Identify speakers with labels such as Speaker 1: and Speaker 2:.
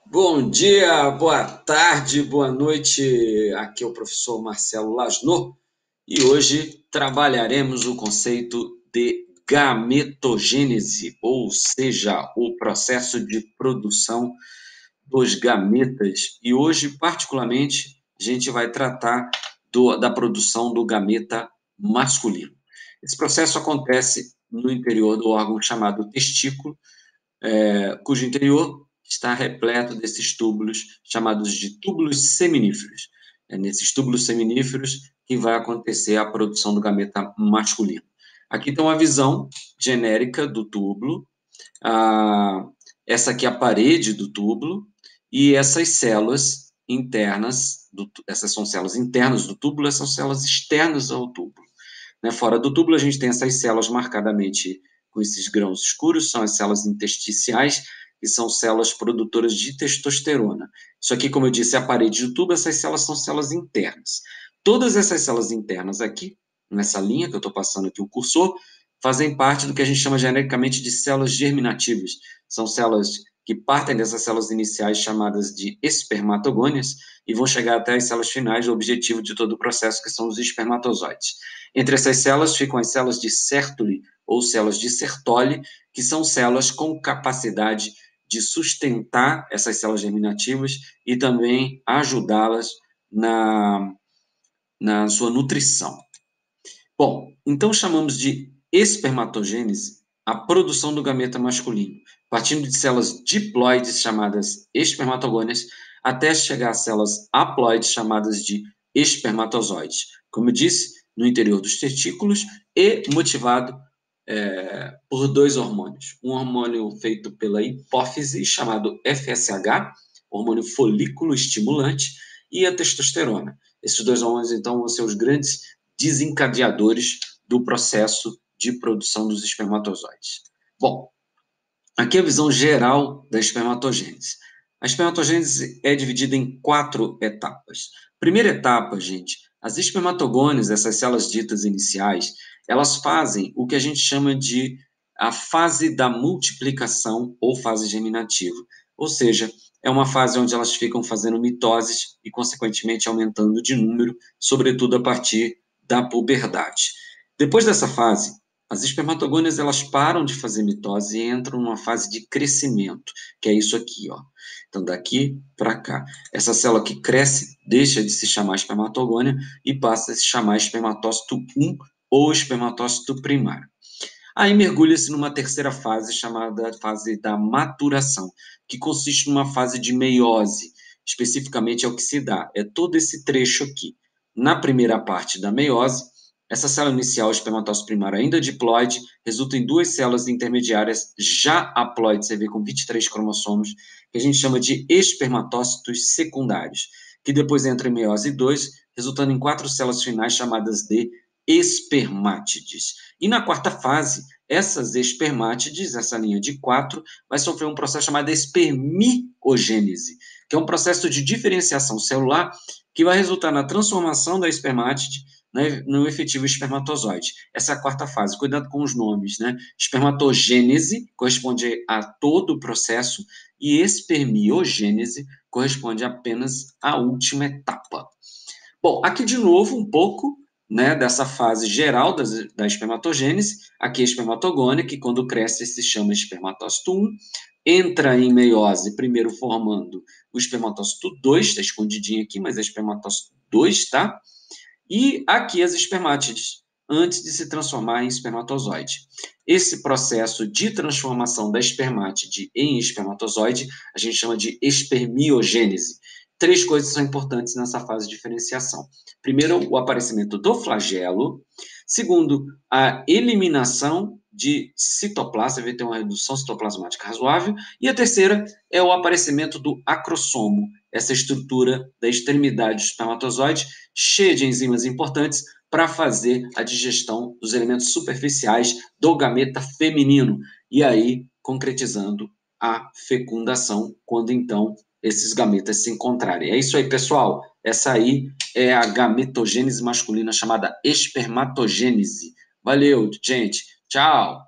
Speaker 1: Bom dia, boa tarde, boa noite. Aqui é o professor Marcelo Lasnor e hoje trabalharemos o conceito de gametogênese, ou seja, o processo de produção dos gametas. E hoje, particularmente, a gente vai tratar da produção do gameta masculino. Esse processo acontece no interior do órgão chamado testículo, cujo interior está repleto desses túbulos, chamados de túbulos seminíferos. É nesses túbulos seminíferos que vai acontecer a produção do gameta masculino. Aqui tem uma visão genérica do túbulo, essa aqui é a parede do túbulo, e essas células internas, essas são células internas do túbulo, essas são células externas ao túbulo. Né? Fora do túbulo, a gente tem essas células marcadamente com esses grãos escuros, são as células intersticiais, que são células produtoras de testosterona. Isso aqui, como eu disse, é a parede do tubo, essas células são células internas. Todas essas células internas aqui, nessa linha que eu estou passando aqui o cursor, fazem parte do que a gente chama genericamente de células germinativas. São células que partem dessas células iniciais chamadas de espermatogônias e vão chegar até as células finais, o objetivo de todo o processo, que são os espermatozoides. Entre essas células ficam as células de Sertoli ou células de Sertoli, que são células com capacidade de sustentar essas células germinativas e também ajudá-las na sua nutrição. Bom, então chamamos de espermatogênese a produção do gameta masculino, partindo de células diploides chamadas espermatogônias, até chegar a células haploides chamadas de espermatozoides. Como eu disse, no interior dos testículos e motivado por dois hormônios. Um hormônio feito pela hipófise, chamado FSH, hormônio folículo estimulante, e a testosterona. Esses dois hormônios, então, vão ser os grandes desencadeadores do processo de produção dos espermatozoides. Bom, aqui é a visão geral da espermatogênese. A espermatogênese é dividida em 4 etapas. Primeira etapa, gente, as espermatogônias, essas células ditas iniciais, elas fazem o que a gente chama de a fase da multiplicação ou fase germinativa. Ou seja, é uma fase onde elas ficam fazendo mitoses e, consequentemente, aumentando de número, sobretudo a partir da puberdade. Depois dessa fase, as espermatogônias, elas param de fazer mitose e entram numa fase de crescimento, que é isso aqui, ó. Então, daqui para cá. Essa célula que cresce deixa de se chamar espermatogônia e passa a se chamar espermatócito 1 ou espermatócito primário. Aí mergulha-se numa terceira fase, chamada fase da maturação, que consiste numa fase de meiose. Especificamente é o que se dá, é todo esse trecho aqui. Na primeira parte da meiose, essa célula inicial, o espermatócito primário, ainda diploide, resulta em duas células intermediárias já haploides, você vê com 23 cromossomos, que a gente chama de espermatócitos secundários, que depois entram em meiose 2, resultando em 4 células finais chamadas de espermátides. E na quarta fase, essas espermátides, essa linha de 4, vai sofrer um processo chamado espermiogênese, que é um processo de diferenciação celular que vai resultar na transformação da espermátide, né, no efetivo espermatozoide. Essa é a quarta fase. Cuidado com os nomes, né? Espermatogênese corresponde a todo o processo e espermiogênese corresponde apenas à última etapa. Bom, aqui de novo um pouco, né, dessa fase geral da espermatogênese. Aqui a espermatogônia, que quando cresce se chama espermatócito 1, entra em meiose, primeiro formando o espermatócito 2, está escondidinho aqui, mas é espermatócito 2, tá? E aqui as espermátides, antes de se transformar em espermatozoide. Esse processo de transformação da espermátide em espermatozoide, a gente chama de espermiogênese. 3 coisas são importantes nessa fase de diferenciação. Primeiro, o aparecimento do flagelo. Segundo, a eliminação de citoplasma, vai ter uma redução citoplasmática razoável. E a terceira é o aparecimento do acrossomo, essa estrutura da extremidade do espermatozoide, cheia de enzimas importantes para fazer a digestão dos elementos superficiais do gameta feminino. E aí, concretizando a fecundação, quando então esses gametas se encontrarem. É isso aí, pessoal. Essa aí é a gametogênese masculina chamada espermatogênese. Valeu, gente. Tchau.